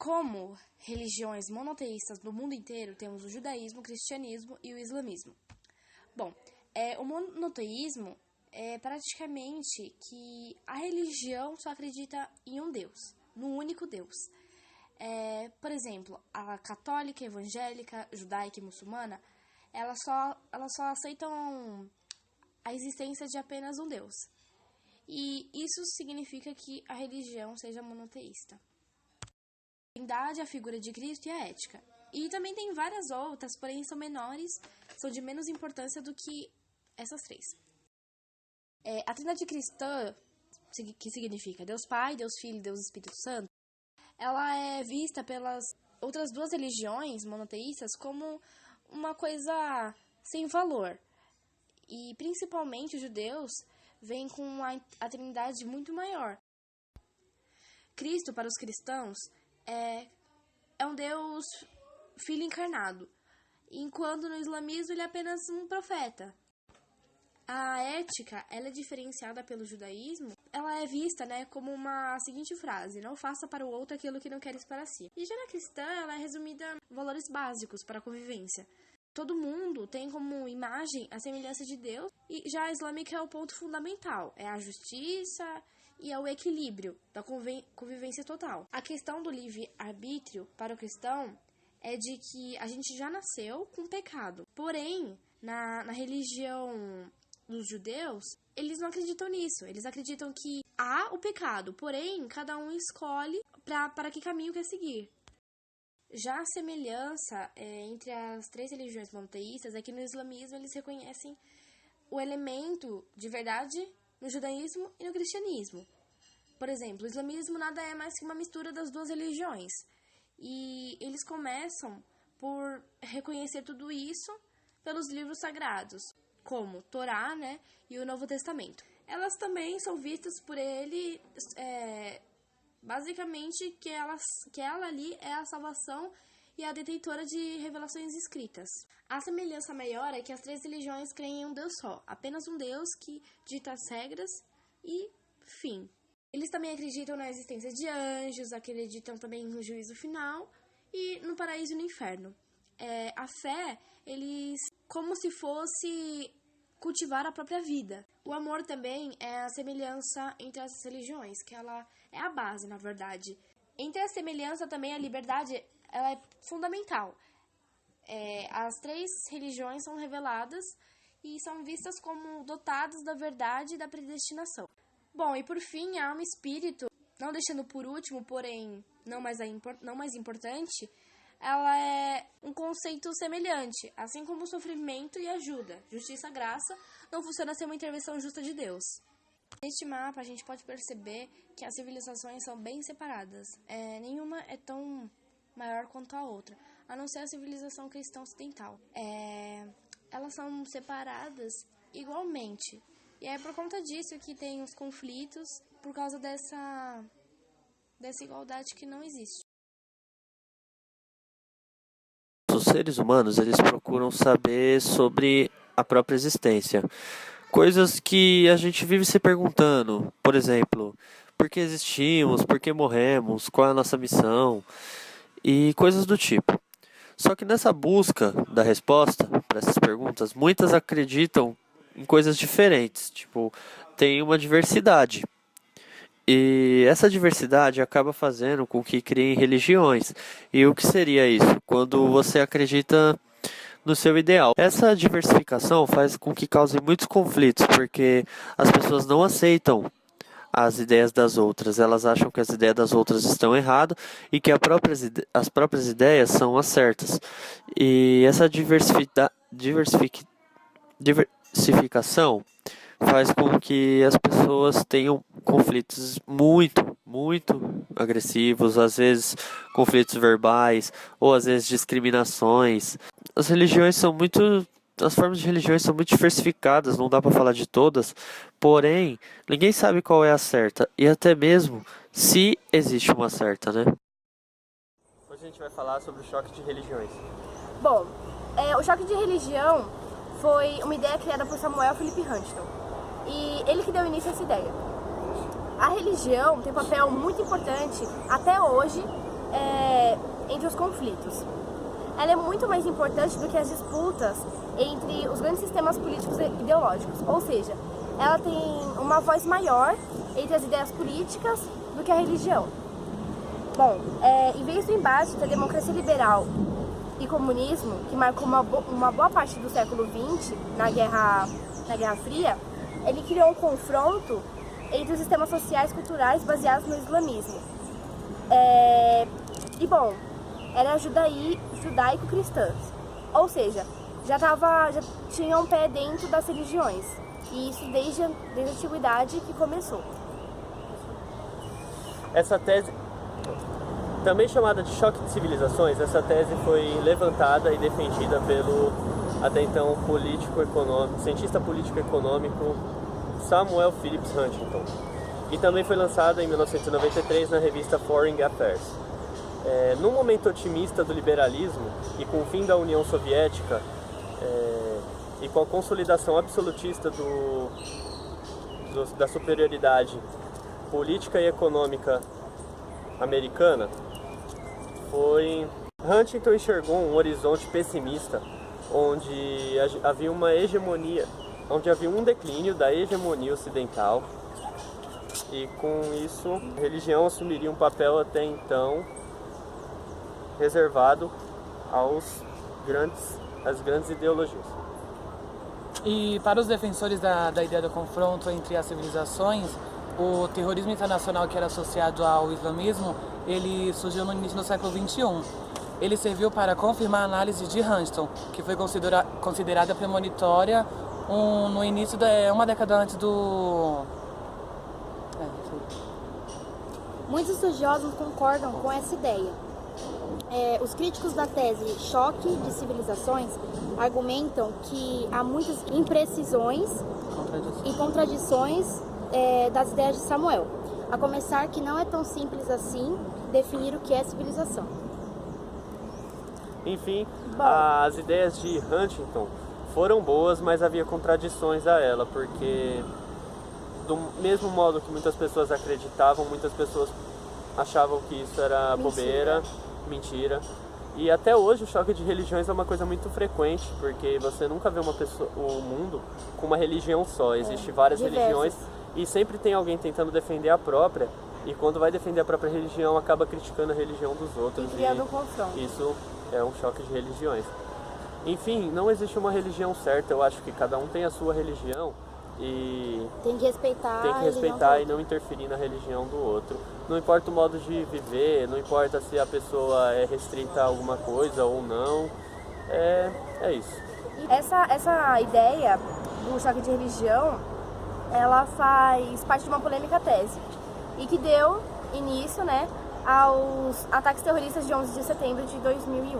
Como religiões monoteístas no mundo inteiro, temos o judaísmo, o cristianismo e o islamismo. Bom, o monoteísmo é praticamente que a religião só acredita em um Deus, num único Deus. Por exemplo, a católica, evangélica, judaica e muçulmana, elas só aceitam a existência de apenas um Deus. E isso significa que a religião seja monoteísta. A Trindade, a figura de Cristo e a ética. E também tem várias outras, porém são menores, são de menos importância do que essas três. A Trindade cristã, que significa Deus Pai, Deus Filho e Deus Espírito Santo, ela é vista pelas outras duas religiões monoteístas como uma coisa sem valor. E principalmente os judeus veem com a Trindade muito maior. Cristo, para os cristãos, é um Deus Filho encarnado, enquanto no islamismo ele é apenas um profeta. A ética, ela é diferenciada pelo judaísmo, ela é vista, como uma seguinte frase: não faça para o outro aquilo que não queres para si. E já na cristã, ela é resumida em valores básicos para a convivência. Todo mundo tem como imagem a semelhança de Deus, e já a islâmica é o ponto fundamental, é a justiça e é o equilíbrio da convivência total. A questão do livre-arbítrio para o cristão é de que a gente já nasceu com pecado. Porém, na religião dos judeus, eles não acreditam nisso. Eles acreditam que há o pecado, porém, cada um escolhe para que caminho quer seguir. Já a semelhança entre as três religiões monoteístas é que no islamismo eles reconhecem o elemento de verdade no judaísmo e no cristianismo. Por exemplo, o islamismo nada é mais que uma mistura das duas religiões. E eles começam por reconhecer tudo isso pelos livros sagrados, como Torá, e o Novo Testamento. Elas também são vistas por ele, basicamente, que ela ali é a salvação e a detentora de revelações escritas. A semelhança maior é que as três religiões creem em um Deus só, apenas um Deus que dita as regras e fim. Eles também acreditam na existência de anjos, acreditam também no juízo final e no paraíso e no inferno. A fé, eles como se fosse cultivar a própria vida. O amor também é a semelhança entre as religiões, que ela é a base, na verdade. Entre a semelhança também a liberdade, ela é fundamental. As três religiões são reveladas e são vistas como dotadas da verdade e da predestinação. Bom, e por fim, a alma e espírito, não deixando por último, porém não mais importante, ela é um conceito semelhante, assim como o sofrimento e ajuda, justiça e graça, não funciona sem uma intervenção justa de Deus. Neste mapa, a gente pode perceber que as civilizações são bem separadas. Nenhuma é tão maior quanto a outra, a não ser a civilização cristã ocidental. Elas são separadas igualmente. E é por conta disso que tem os conflitos, por causa dessa igualdade que não existe. Os seres humanos, eles procuram saber sobre a própria existência. Coisas que a gente vive se perguntando, por exemplo, por que existimos, por que morremos, qual é a nossa missão e coisas do tipo. Só que nessa busca da resposta para essas perguntas, muitas acreditam em coisas diferentes, tipo, tem uma diversidade. E essa diversidade acaba fazendo com que criem religiões. E o que seria isso? Quando você acredita no seu ideal. Essa diversificação faz com que cause muitos conflitos, porque as pessoas não aceitam as ideias das outras. Elas acham que as ideias das outras estão erradas e que as próprias ideias são as certas. E essa diversificação faz com que as pessoas tenham conflitos muito agressivos, às vezes conflitos verbais, ou às vezes discriminações. As formas de religiões são muito diversificadas, não dá para falar de todas, porém, ninguém sabe qual é a certa, e até mesmo se existe uma certa, né? Hoje a gente vai falar sobre o choque de religiões. Bom, o choque de religião foi uma ideia criada por Samuel Philip Huntington. E ele que deu início a essa ideia. A religião tem um papel muito importante até hoje entre os conflitos. Ela é muito mais importante do que as disputas entre os grandes sistemas políticos e ideológicos, ou seja, ela tem uma voz maior entre as ideias políticas do que a religião. Bom, em vez do embate entre a democracia liberal e comunismo, que marcou uma boa parte do século XX na Guerra Fria, ele criou um confronto entre os sistemas sociais e culturais baseados no islamismo. E bom, era judaico-cristãs, ou seja, já tinha um pé dentro das religiões, e isso desde a antiguidade que começou. Essa tese, também chamada de choque de civilizações, essa tese foi levantada e defendida pelo até então cientista político-econômico Samuel Phillips Huntington, e também foi lançada em 1993 na revista Foreign Affairs. Num momento otimista do liberalismo e com o fim da União Soviética e com a consolidação absolutista da superioridade política e econômica americana, Huntington enxergou um horizonte pessimista onde havia um declínio da hegemonia ocidental, e com isso a religião assumiria um papel até então reservado às grandes ideologias. E para os defensores da ideia do confronto entre as civilizações, o terrorismo internacional, que era associado ao islamismo, ele surgiu no início do século XXI. Ele serviu para confirmar a análise de Huntington, que foi considerada premonitória no início uma década antes do... Muitos estudiosos concordam com essa ideia. Os críticos da tese choque de civilizações argumentam que há muitas imprecisões e contradições das ideias de Samuel, a começar que não é tão simples assim definir o que é civilização. Enfim, as ideias de Huntington foram boas, mas havia contradições a ela, porque do mesmo modo que muitas pessoas acreditavam, muitas pessoas achavam que isso era bobeira, mentira. E até hoje o choque de religiões é uma coisa muito frequente, porque você nunca vê o mundo com uma religião só. Existem várias religiões e sempre tem alguém tentando defender a própria, e quando vai defender a própria religião acaba criticando a religião dos outros. E criando um confronto. Isso é um choque de religiões. Enfim, não existe uma religião certa, eu acho que cada um tem a sua religião e tem que respeitar e não interferir na religião do outro. Não importa o modo de viver, não importa se a pessoa é restrita a alguma coisa ou não, é isso. Essa ideia do choque de religião, ela faz parte de uma polêmica tese e que deu início, aos ataques terroristas de 11 de setembro de 2001.